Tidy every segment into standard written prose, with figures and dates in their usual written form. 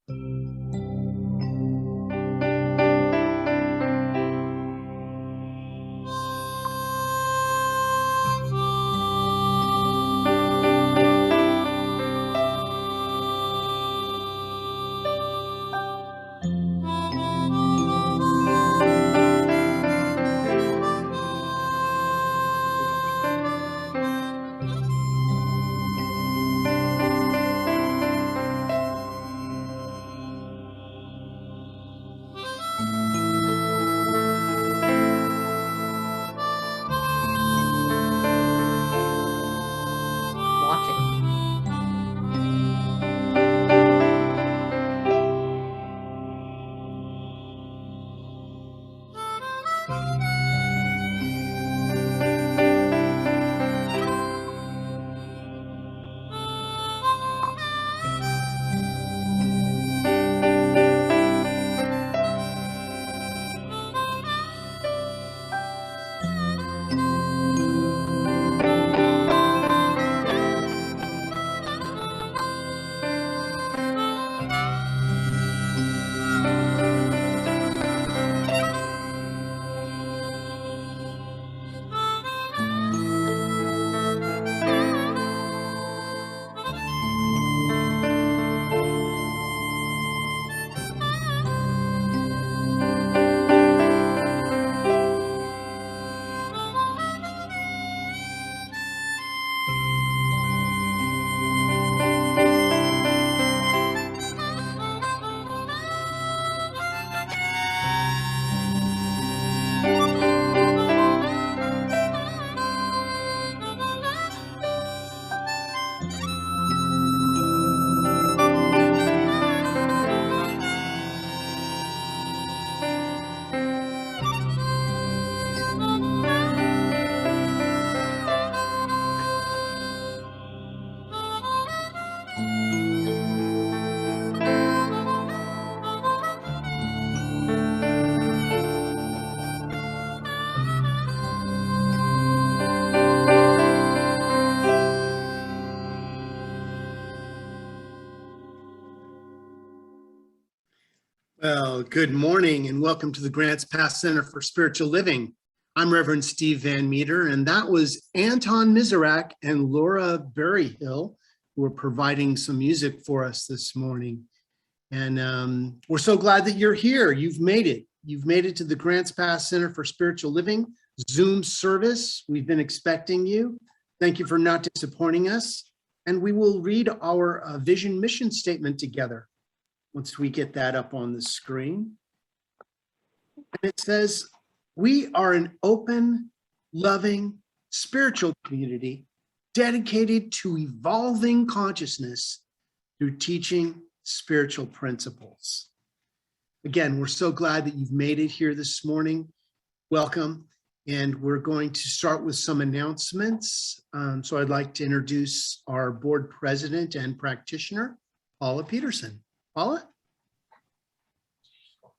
Well, good morning and welcome to the Grants Pass Center for Spiritual Living. I'm Reverend Steve Van Meter, and that was Anton Miserak and Laura Berryhill who are providing some music for us this morning. And we're so glad that you're here. You've made it. You've made it to the Grants Pass Center for Spiritual Living Zoom service. We've been expecting you. Thank you for not disappointing us. And we will read our vision mission statement together once we get that up on the screen. And it says, we are an open, loving, spiritual community dedicated to evolving consciousness through teaching spiritual principles. Again, we're so glad that you've made it here this morning. Welcome. And we're going to start with some announcements. So I'd like to introduce our board president and practitioner, Paula Peterson. Paula?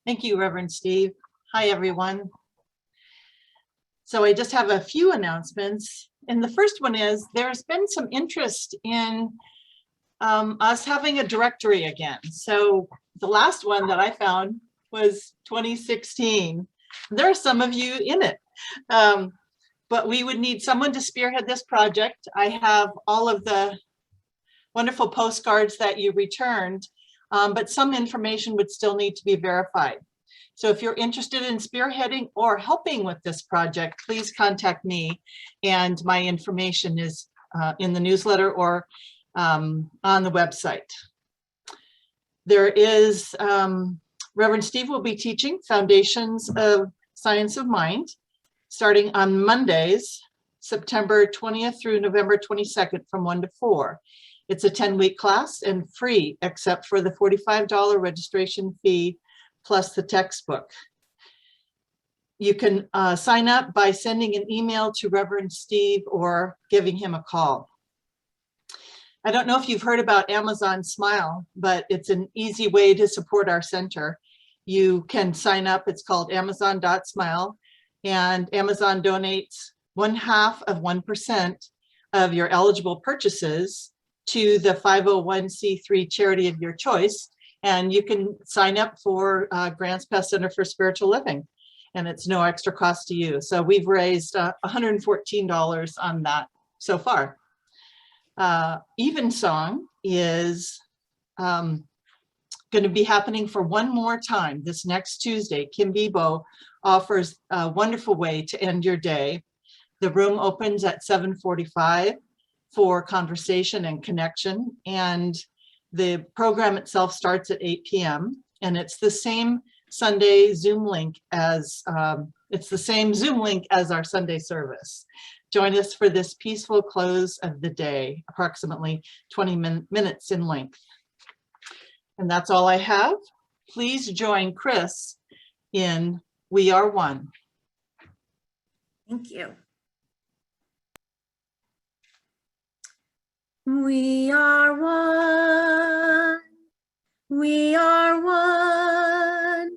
Thank you, Reverend Steve. Hi, everyone. So I just have a few announcements. And the first one is there's been some interest in us having a directory again. So the last one that I found was 2016. There are some of you in it, but we would need someone to spearhead this project. I have all of the wonderful postcards that you returned, but some information would still need to be verified. So if you're interested in spearheading or helping with this project, please contact me. And my information is in the newsletter or on the website. There is, Reverend Steve will be teaching Foundations of Science of Mind, starting on Mondays, September 20th through November 22nd from 1 to 4. It's a 10-week class and free, except for the $45 registration fee plus the textbook. You can sign up by sending an email to Reverend Steve or giving him a call. I don't know if you've heard about Amazon Smile, but it's an easy way to support our center. You can sign up. It's called Amazon.smile, and Amazon donates 0.5% of your eligible purchases to the 501c3 charity of your choice. And you can sign up for Grants Pass Center for Spiritual Living, and it's no extra cost to you. So we've raised $114 on that so far. Evensong is going to be happening for one more time this next Tuesday. Kim Bebo offers a wonderful way to end your day. The room opens at 7:45 for conversation and connection, and the program itself starts at 8 p.m. and it's the same Sunday Zoom link as our Sunday service. Join us for this peaceful close of the day, approximately 20 minutes in length. And that's all I have. Please join Chris in We Are One. Thank you. We are one. We are one.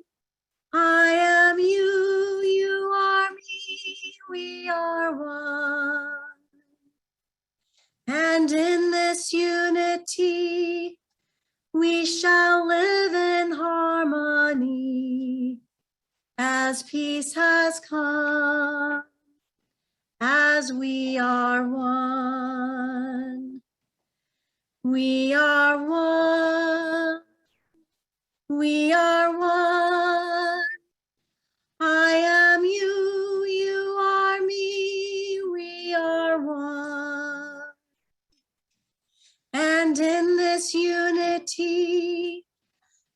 I am you, you are me. We are one. And in this unity, we shall live in harmony as peace has come, as we are one. We are one. We are one. I am you, you are me. We are one. And in this unity,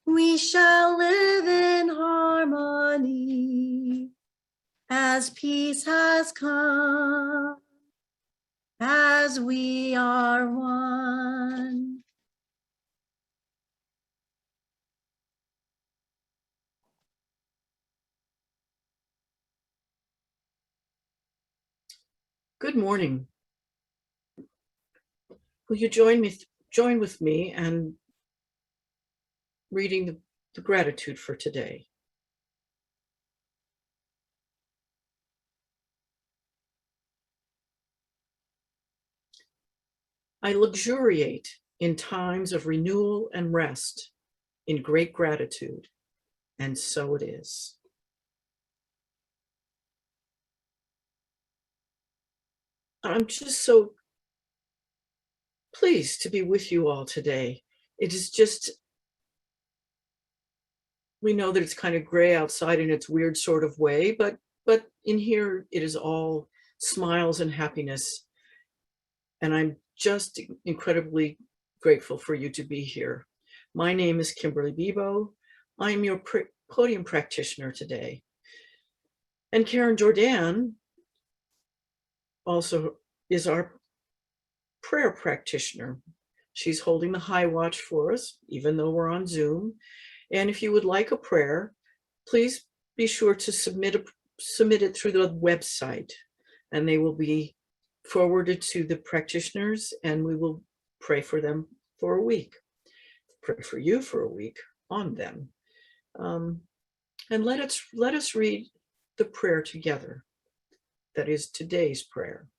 we shall live in harmony as peace has come, as we are one. Good morning. Will you join with me and reading the gratitude for today? I luxuriate in times of renewal and rest in great gratitude, and so it is. I'm just so pleased to be with you all today. It is just, we know that it's kind of gray outside in its weird sort of way, but in here it is all smiles and happiness. And I'm just incredibly grateful for you to be here. My name is Kimberly Bebo. I am your podium practitioner today. And Karen Jordan also is our prayer practitioner. She's holding the high watch for us, even though we're on Zoom. And if you would like a prayer, please be sure to submit it through the website, and they will be forwarded to the practitioners, and we will pray for them for a week. Pray for you for a week on them. And let us read the prayer together. That is today's prayer.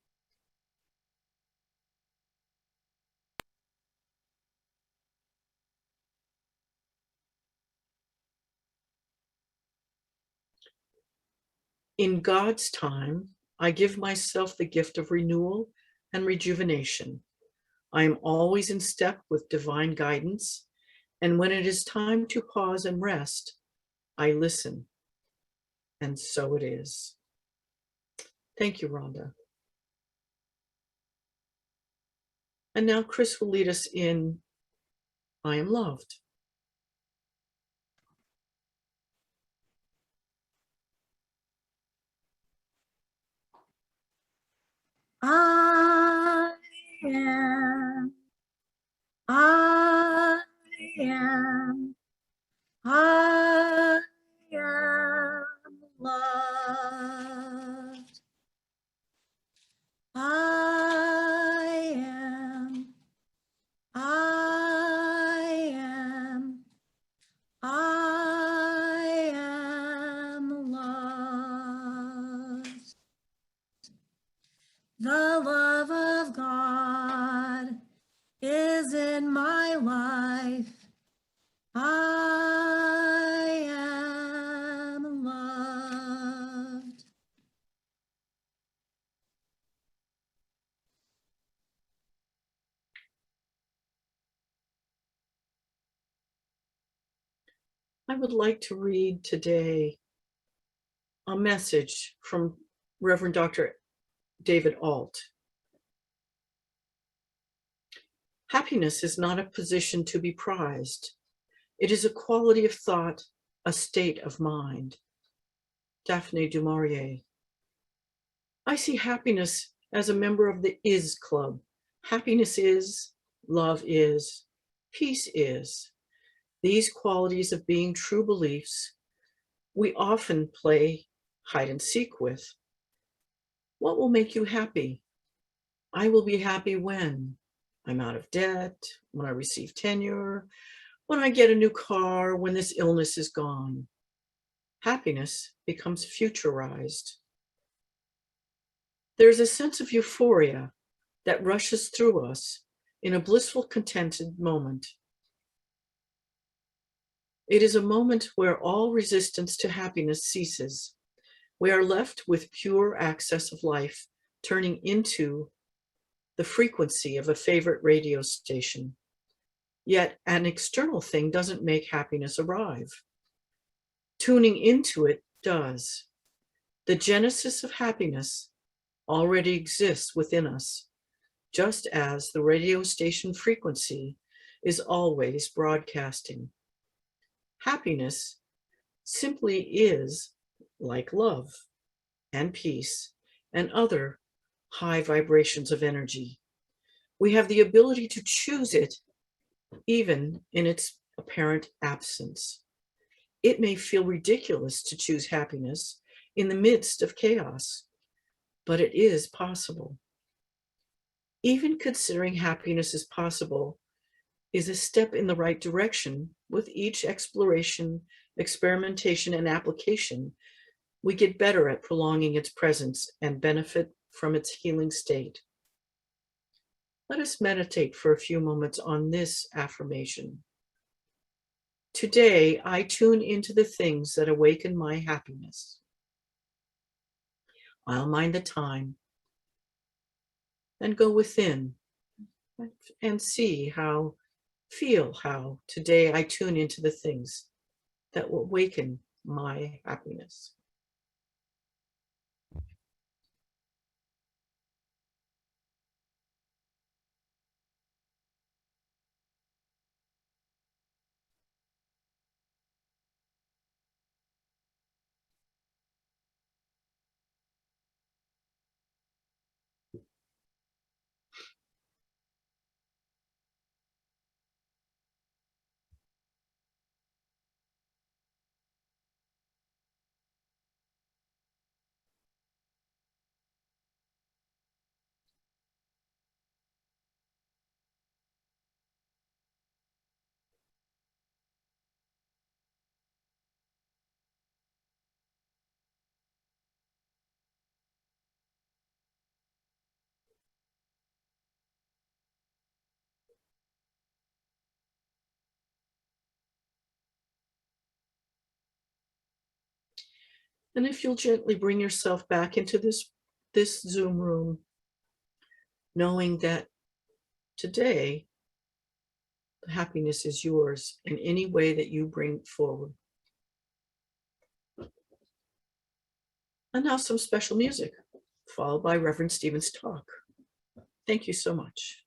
In God's time, I give myself the gift of renewal and rejuvenation. I am always in step with divine guidance, and when it is time to pause and rest, I listen. And so it is. Thank you, Rhonda. And now Chris will lead us in I Am Loved. I am loved. I am loved. The love of God is in my life. I I would like to read today a message from Reverend Dr. David Alt. Happiness is not a position to be prized. It is a quality of thought, a state of mind. Daphne du Maurier. I see happiness as a member of the Is Club. Happiness is, love is, peace is. These qualities of being true beliefs we often play hide and seek with. What will make you happy? I will be happy when I'm out of debt, when I receive tenure, when I get a new car, when this illness is gone. Happiness becomes futurized. There's a sense of euphoria that rushes through us in a blissful, contented moment. It is a moment where all resistance to happiness ceases. We are left with pure access of life, turning into the frequency of a favorite radio station. Yet an external thing doesn't make happiness arrive. Tuning into it does. The genesis of happiness already exists within us, just as the radio station frequency is always broadcasting. Happiness simply is like love and peace and other high vibrations of energy. We have the ability to choose it even in its apparent absence. It may feel ridiculous to choose happiness in the midst of chaos, but it is possible. Even considering happiness is possible is a step in the right direction. With each exploration, experimentation, and application, we get better at prolonging its presence and benefit from its healing state. Let us meditate for a few moments on this affirmation. Today, I tune into the things that awaken my happiness. I'll mind the time and go within and feel how today I tune into the things that will awaken my happiness. And if you'll gently bring yourself back into this Zoom room, knowing that today, happiness is yours in any way that you bring forward. And now some special music, followed by Reverend Stephen's talk. Thank you so much.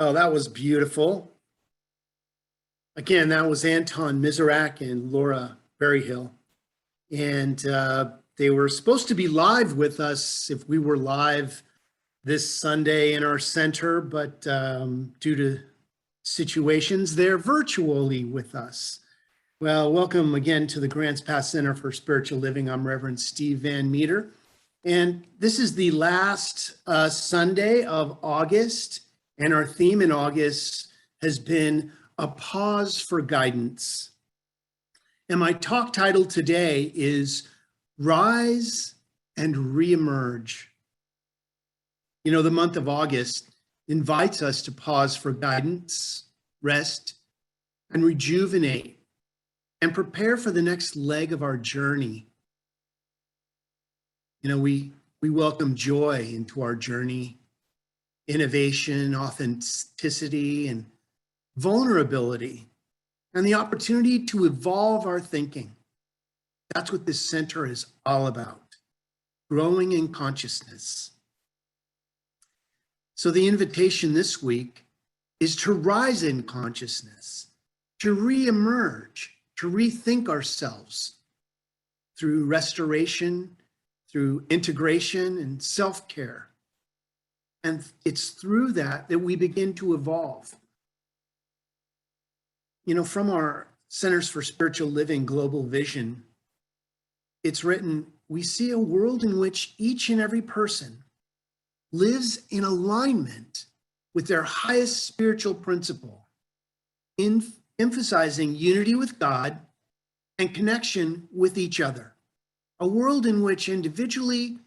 Oh, that was beautiful. Again, that was Anton Miserak and Laura Berryhill. And they were supposed to be live with us if we were live this Sunday in our center, but due to situations, they're virtually with us. Well, welcome again to the Grants Pass Center for Spiritual Living. I'm Reverend Steve Van Meter. And this is the last Sunday of August. And our theme in August has been a pause for guidance. And my talk title today is Rise and Reemerge. You know, the month of August invites us to pause for guidance, rest, and rejuvenate, and prepare for the next leg of our journey. You know, we welcome joy into our journey, innovation, authenticity, and vulnerability, and the opportunity to evolve our thinking. That's what this center is all about, growing in consciousness. So the invitation this week is to rise in consciousness, to reemerge, to rethink ourselves through restoration, through integration and self-care. And it's through that that we begin to evolve. You know, from our Centers for Spiritual Living global vision, it's written, we see a world in which each and every person lives in alignment with their highest spiritual principle, emphasizing unity with God and connection with each other. A world in which individually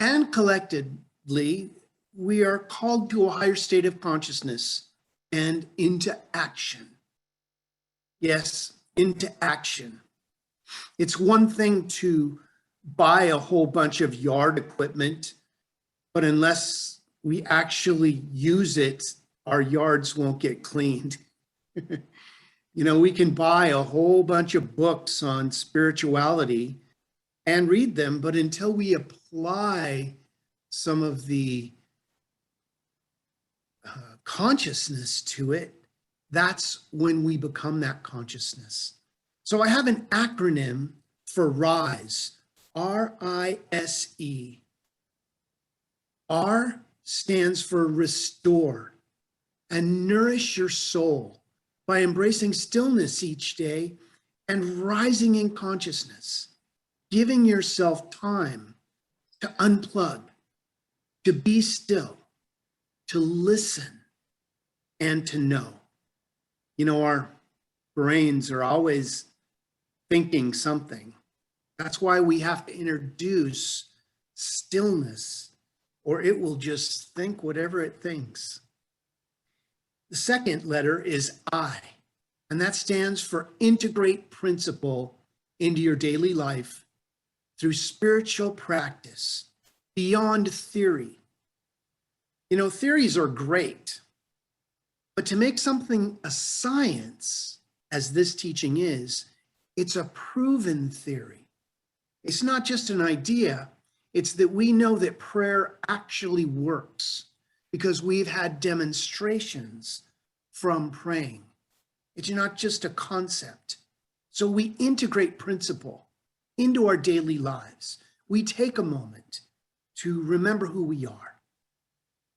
and collectively, we are called to a higher state of consciousness and into action. Yes, into action. It's one thing to buy a whole bunch of yard equipment, but unless we actually use it, our yards won't get cleaned. You know, we can buy a whole bunch of books on spirituality and read them, but until we apply some of the consciousness to it, that's when we become that consciousness. So I have an acronym for RISE, R-I-S-E. R stands for restore and nourish your soul by embracing stillness each day and rising in consciousness, giving yourself time to unplug, to be still, to listen, and to know. You know, our brains are always thinking something. That's why we have to introduce stillness, or it will just think whatever it thinks. The second letter is I, and that stands for integrate principle into your daily life through spiritual practice, beyond theory. You know, theories are great, but to make something a science, as this teaching is, it's a proven theory. It's not just an idea, it's that we know that prayer actually works because we've had demonstrations from praying. It's not just a concept. So we integrate principle into our daily lives. We take a moment to remember who we are.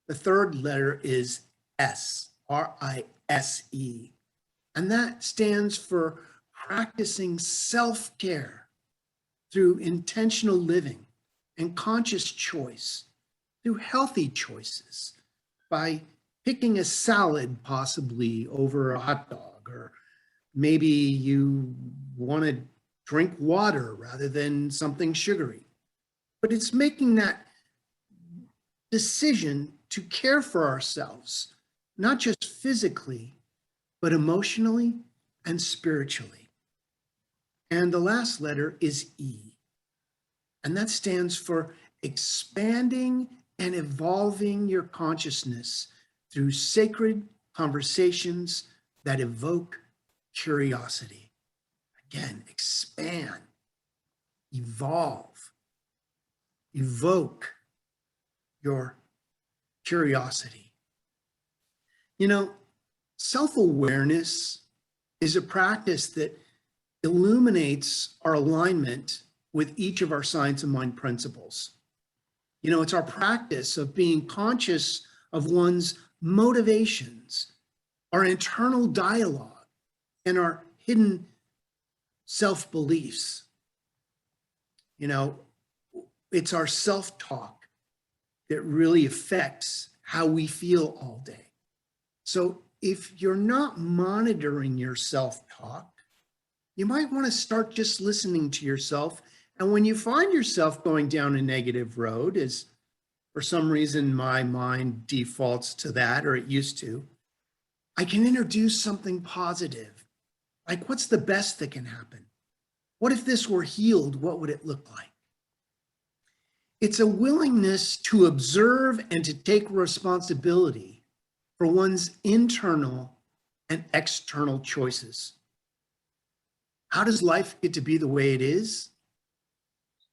The third letter is S, R-I-S-E, and that stands for practicing self-care through intentional living and conscious choice, through healthy choices, by picking a salad possibly over a hot dog, or maybe you want to drink water rather than something sugary. But it's making that decision to care for ourselves, not just physically, but emotionally and spiritually. And the last letter is E, and that stands for expanding and evolving your consciousness through sacred conversations that evoke curiosity. Again, expand, evolve, evoke your curiosity. You know, self-awareness is a practice that illuminates our alignment with each of our science of mind principles. You know, it's our practice of being conscious of one's motivations, our internal dialogue, and our hidden self-beliefs. You know, it's our self-talk that really affects how we feel all day. So if you're not monitoring your self-talk, you might want to start just listening to yourself. And when you find yourself going down a negative road, as for some reason my mind defaults to that, or it used to, I can introduce something positive. Like, what's the best that can happen? What if this were healed? What would it look like? It's a willingness to observe and to take responsibility for one's internal and external choices. How does life get to be the way it is?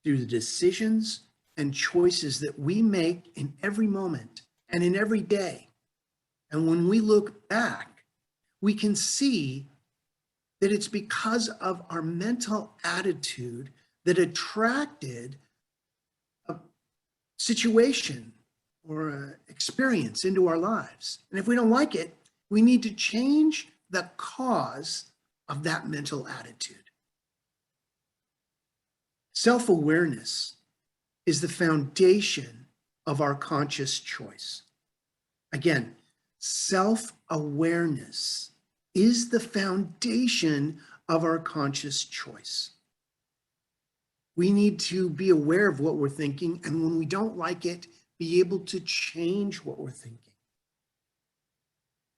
Through the decisions and choices that we make in every moment and in every day. And when we look back, we can see that it's because of our mental attitude that attracted a situation or an experience into our lives. And if we don't like it, we need to change the cause of that mental attitude. Self-awareness is the foundation of our conscious choice. Again, self-awareness is the foundation of our conscious choice. We need to be aware of what we're thinking, and when we don't like it, be able to change what we're thinking.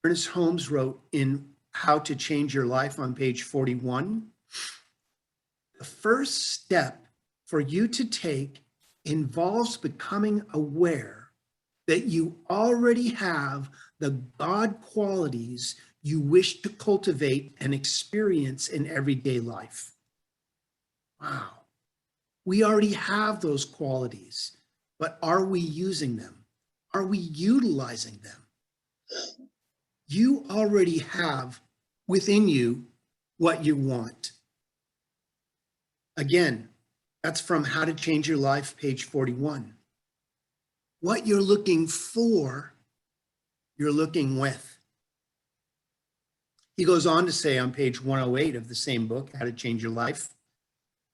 Ernest Holmes wrote in How to Change Your Life on page 41, the first step for you to take involves becoming aware that you already have the God qualities you wish to cultivate and experience in everyday life. Wow. We already have those qualities, but are we using them? Are we utilizing them? You already have within you what you want. Again, that's from How to Change Your Life, page 41. What you're looking for, you're looking with. He goes on to say on page 108 of the same book, How to Change Your Life,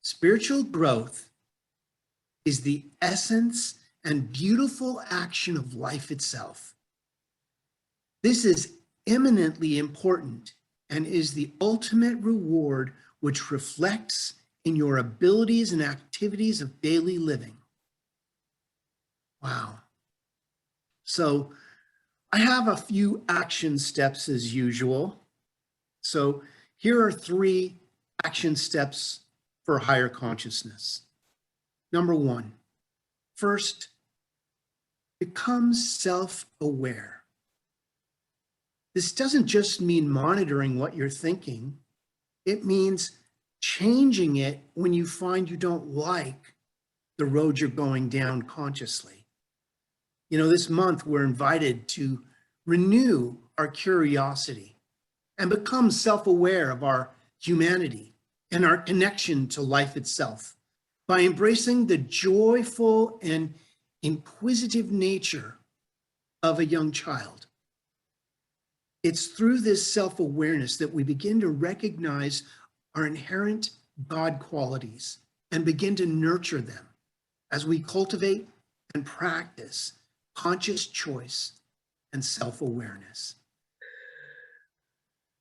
spiritual growth is the essence and beautiful action of life itself. This is eminently important and is the ultimate reward which reflects in your abilities and activities of daily living. Wow. So I have a few action steps as usual. So here are 3 action steps for higher consciousness. Number 1, first, become self-aware. This doesn't just mean monitoring what you're thinking. It means changing it when you find you don't like the road you're going down consciously. You know, this month we're invited to renew our curiosity and become self-aware of our humanity and our connection to life itself by embracing the joyful and inquisitive nature of a young child. It's through this self-awareness that we begin to recognize our inherent God qualities and begin to nurture them as we cultivate and practice conscious choice and self-awareness.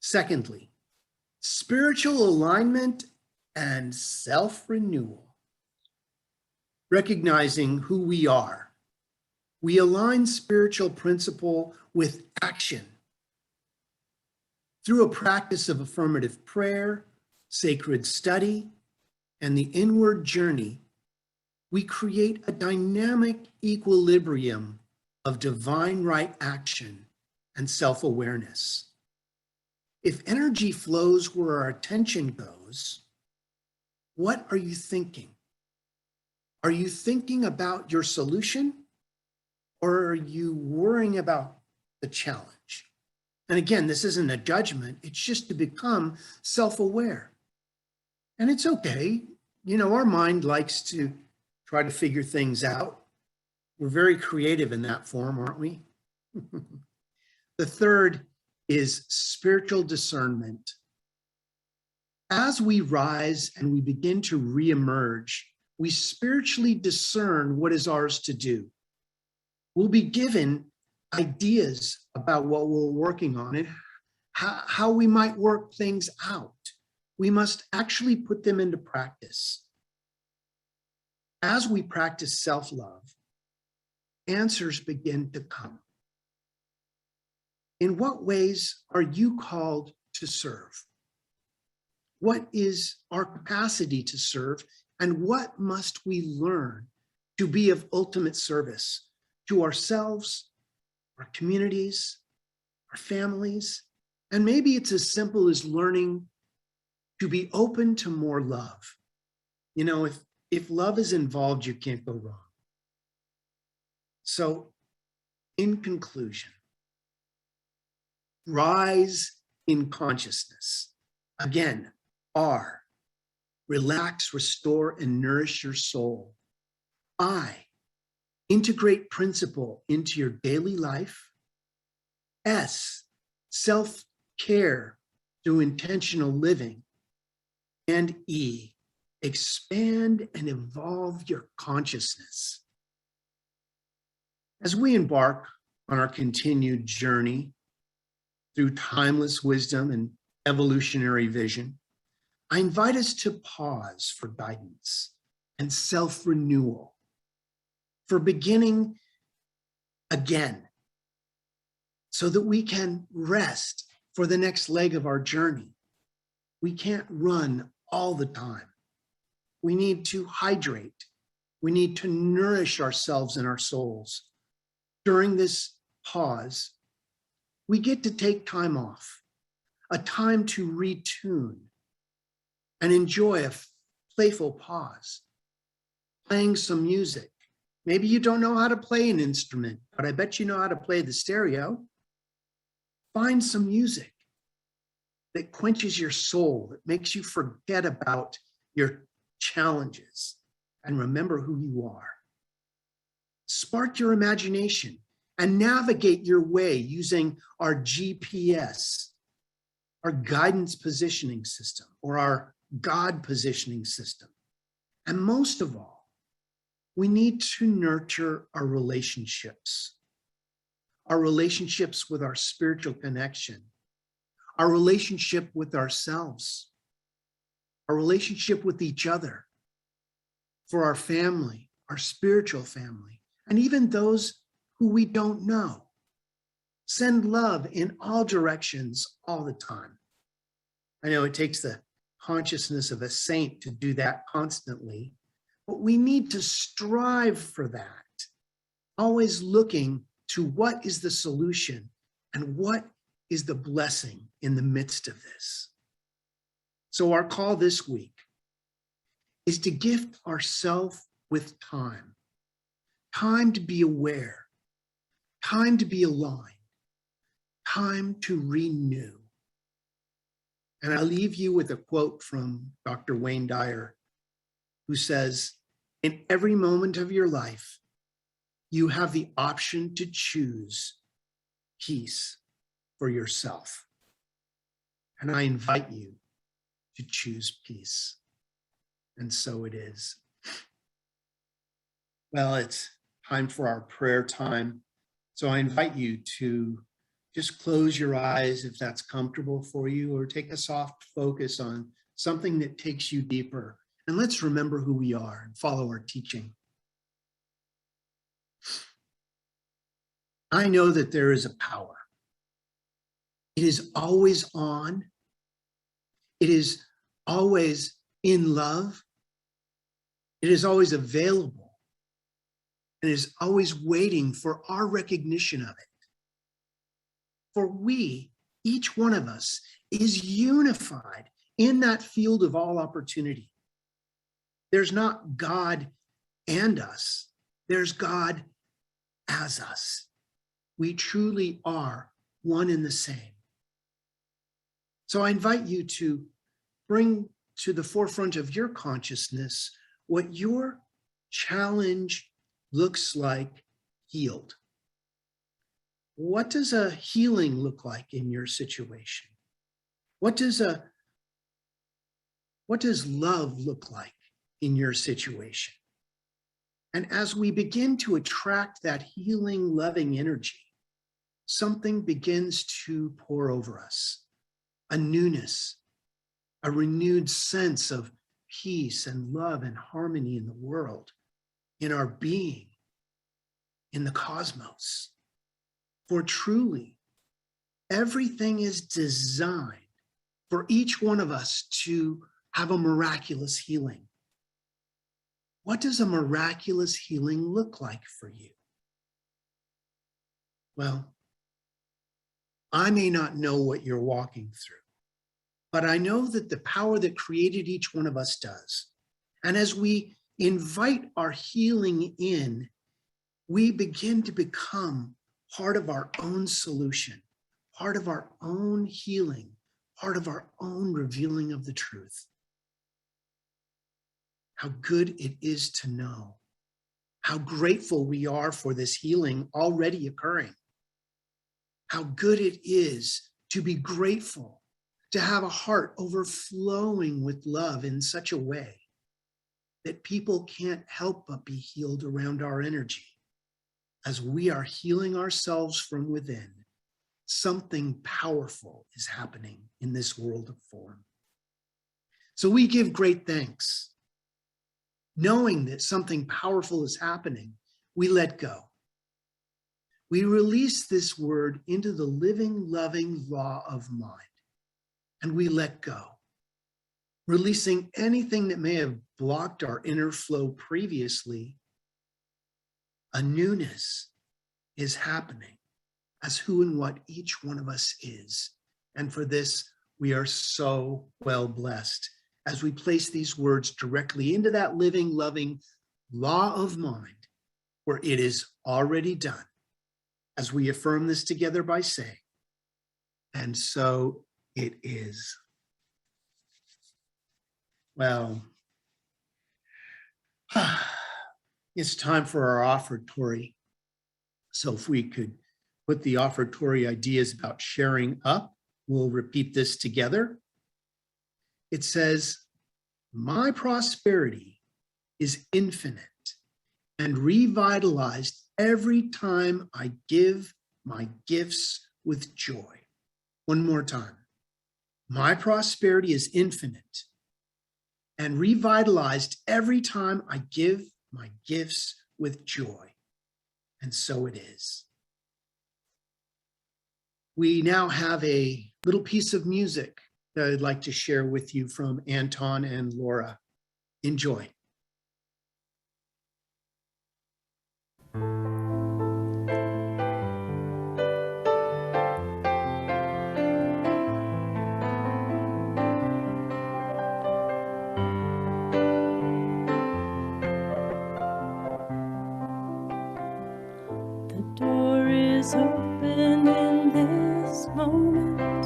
Secondly, spiritual alignment and self-renewal. Recognizing who we are, we align spiritual principle with action. Through a practice of affirmative prayer, sacred study, and the inward journey, we create a dynamic equilibrium of divine right action and self-awareness. If energy flows where our attention goes, what are you thinking? Are you thinking about your solution, or are you worrying about the challenge? And again, this isn't a judgment. It's just to become self-aware. And it's okay. You know, our mind likes to try to figure things out. We're very creative in that form, aren't we? The third is spiritual discernment. As we rise and we begin to reemerge, we spiritually discern what is ours to do. We'll be given ideas about what we're working on and how we might work things out. We must actually put them into practice. As we practice self-love, answers begin to come. In what ways are you called to serve? What is our capacity to serve, and what must we learn to be of ultimate service to ourselves, our communities, our families? And maybe it's as simple as learning to be open to more love. You know, if love is involved, you can't go wrong. So, in conclusion, rise in consciousness. Again, R, relax, restore, and nourish your soul. I, integrate principle into your daily life. S, self-care through intentional living. And E, expand and evolve your consciousness. As we embark on our continued journey through timeless wisdom and evolutionary vision, I invite us to pause for guidance and self-renewal, for beginning again, so that we can rest for the next leg of our journey. We can't run all the time. We need to hydrate. We need to nourish ourselves and our souls. During this pause, we get to take time off, a time to retune and enjoy a playful pause, playing some music. Maybe you don't know how to play an instrument, but I bet you know how to play the stereo. Find some music that quenches your soul, that makes you forget about your challenges and remember who you are. Spark your imagination and navigate your way using our GPS, our guidance positioning system, or our God positioning system. And most of all, we need to nurture our relationships with our spiritual connection, our relationship with ourselves, our relationship with each other, for our family, our spiritual family, and even those who we don't know. Send love in all directions all the time. I know it takes the consciousness of a saint to do that constantly, but we need to strive for that, always looking to what is the solution and what is the blessing in the midst of this. So our call this week is to gift ourselves with time, time to be aware, time to be aligned, time to renew. And I leave you with a quote from Dr. Wayne Dyer, who says, "In every moment of your life, you have the option to choose peace for yourself." And I invite you to choose peace. And so it is. Well, it's time for our prayer time. So I invite you to just close your eyes if that's comfortable for you, or take a soft focus on something that takes you deeper. And let's remember who we are and follow our teaching. I know that there is a power. It is always on. It is always in love. It is always available. And is always waiting for our recognition of it. For we, each one of us, is unified in that field of all opportunity. There's not God and us. There's God as us. We truly are one and the same. So I invite you to bring to the forefront of your consciousness what your challenge looks like healed. What does a healing look like in your situation? What does love look like in your situation? And as we begin to attract that healing, loving energy, something begins to pour over us, a newness, a renewed sense of peace and love and harmony in the world, in our being, in the cosmos. For truly, everything is designed for each one of us to have a miraculous healing. What does a miraculous healing look like for you? Well, I may not know what you're walking through, but I know that the power that created each one of us does. And as we invite our healing in, we begin to become part of our own solution, part of our own healing, part of our own revealing of the truth. How good it is to know, how grateful we are for this healing already occurring. How good it is to be grateful, to have a heart overflowing with love in such a way that people can't help but be healed around our energy. As we are healing ourselves from within, something powerful is happening in this world of form. So we give great thanks. Knowing that something powerful is happening, we let go. We release this word into the living, loving law of mind, and we let go, releasing anything that may have blocked our inner flow previously. A newness is happening as who and what each one of us is. And for this, we are so well blessed as we place these words directly into that living, loving law of mind, where it is already done, as we affirm this together by saying, and so it is. Well, it's time for our offertory. So if we could put the offertory ideas about sharing up, we'll repeat this together. It says, my prosperity is infinite and revitalized every time I give my gifts with joy. One more time. My prosperity is infinite and revitalized every time I give my gifts with joy. And so it is. We now have a little piece of music that I'd like to share with you from Anton and Laura. Enjoy. The door is open in this moment,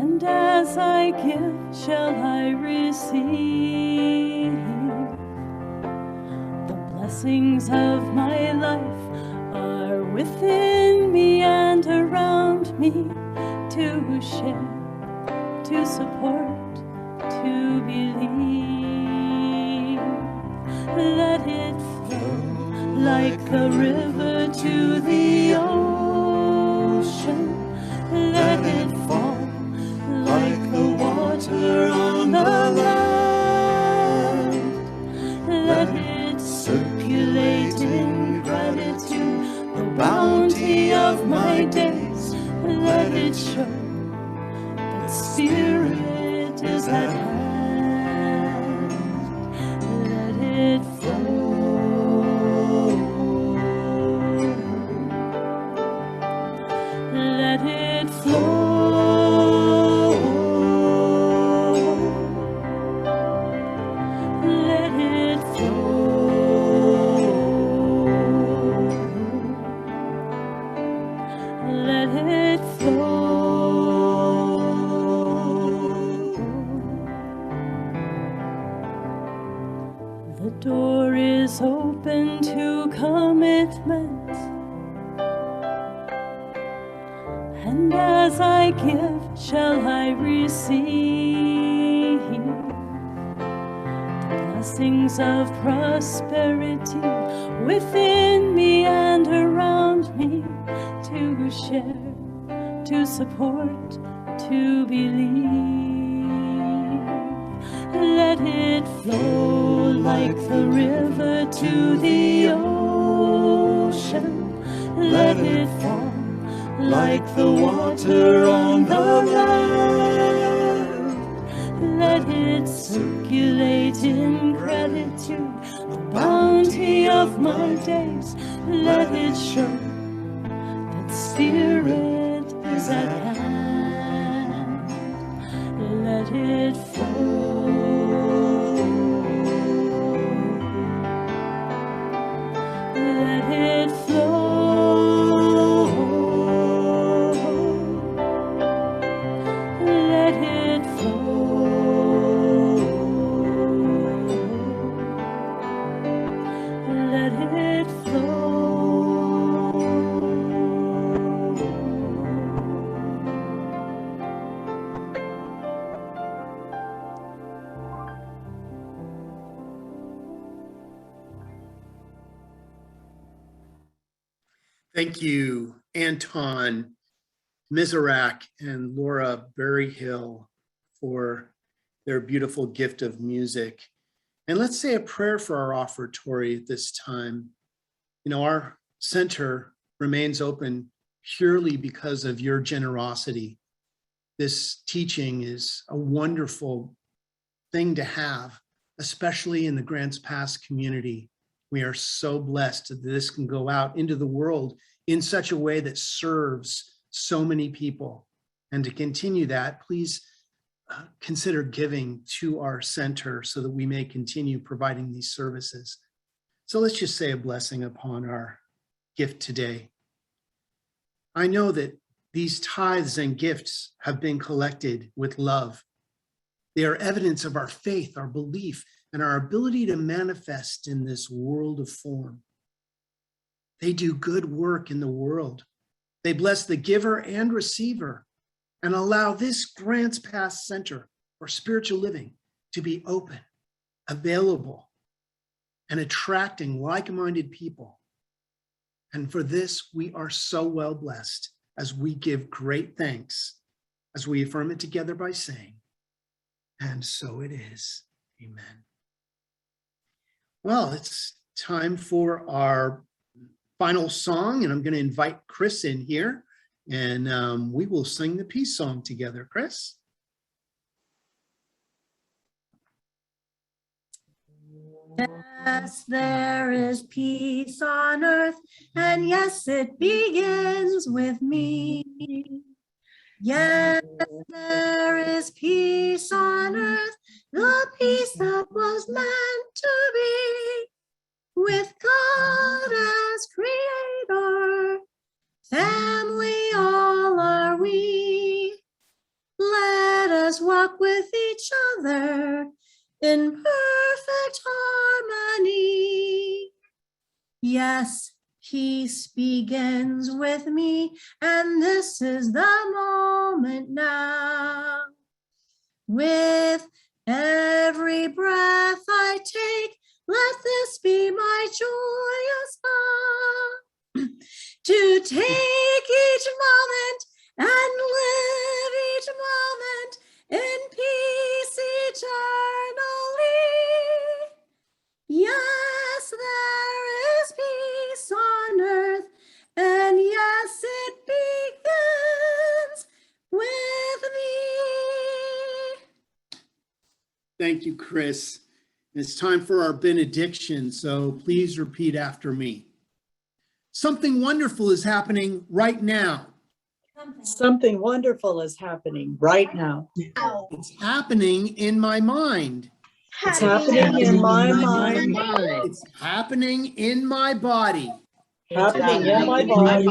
and as I give, shall I receive the blessings of my life are within me and around me to share, to support, to believe. Let it flow like the river to the ocean. Let it fall like the water on the land. Let it circulate in gratitude, the bounty of my days. Let it show that Spirit is at hand. Let it flow. Let it flow. Let it flow. Let it flow. to commitment. And as I give, shall I receive the blessings of prosperity within me and around me, to share, to support, to believe. Let it flow like the river to the ocean. Let it fall like the water on the land. Let it circulate in gratitude, the bounty of my days. Let it show that Spirit is at hand. Let it flow. Let it flow. Let it flow. Let it flow. Thank you, Anton Miserak and Laura Berryhill, for their beautiful gift of music. And let's say a prayer for our offertory at this time. You know, our center remains open purely because of your generosity. This teaching is a wonderful thing to have, especially in the Grants Pass community. We are so blessed that this can go out into the world in such a way that serves so many people. And to continue that, please consider giving to our center so that we may continue providing these services. So let's just say a blessing upon our gift today. I know that these tithes and gifts have been collected with love. They are evidence of our faith, our belief, and our ability to manifest in this world of form. They do good work in the world. They bless the giver and receiver and allow this Grants Pass Center for Spiritual Living to be open, available, and attracting like-minded people. And for this, we are so well blessed as we give great thanks, as we affirm it together by saying, and so it is. Amen. Well, it's time for our final song, and I'm going to invite Chris in here, and we will sing the peace song together. Chris? Yes, there is peace on earth, and yes, it begins with me. Yes, there is peace on earth, the peace that was meant to be. With God as creator, family all are we. Let us walk with each other in perfect harmony. Yes, peace begins with me, and this is the moment now. With every breath I take, let this be my joyous vow, to take each moment and live each moment in peace eternally. Yes, there is peace on earth, and yes, it begins with me. Thank you, Chris. It's time for our benediction, so please repeat after me. Something wonderful is happening right now. Something wonderful is happening right now. It's happening in my mind. It's happening in my mind, It's happening in my body. happening in my body,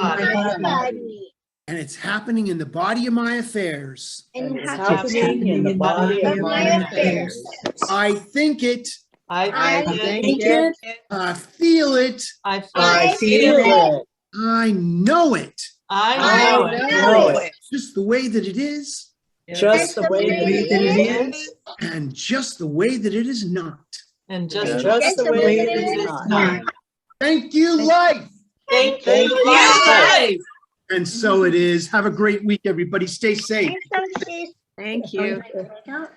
And it's happening in the body of my affairs. and it's happening in the body of my affairs. I think it, I think it. I feel it. I I feel feel it. it. I know it. I know it. know it. Just the way that it is Just the way that it is. and just the way that it is not. And Just just the way it is not. Thank you, life. Thank Thank you. you. Life. And so it is. Have a great week, everybody. Stay safe. Thank you. Thank you. Don't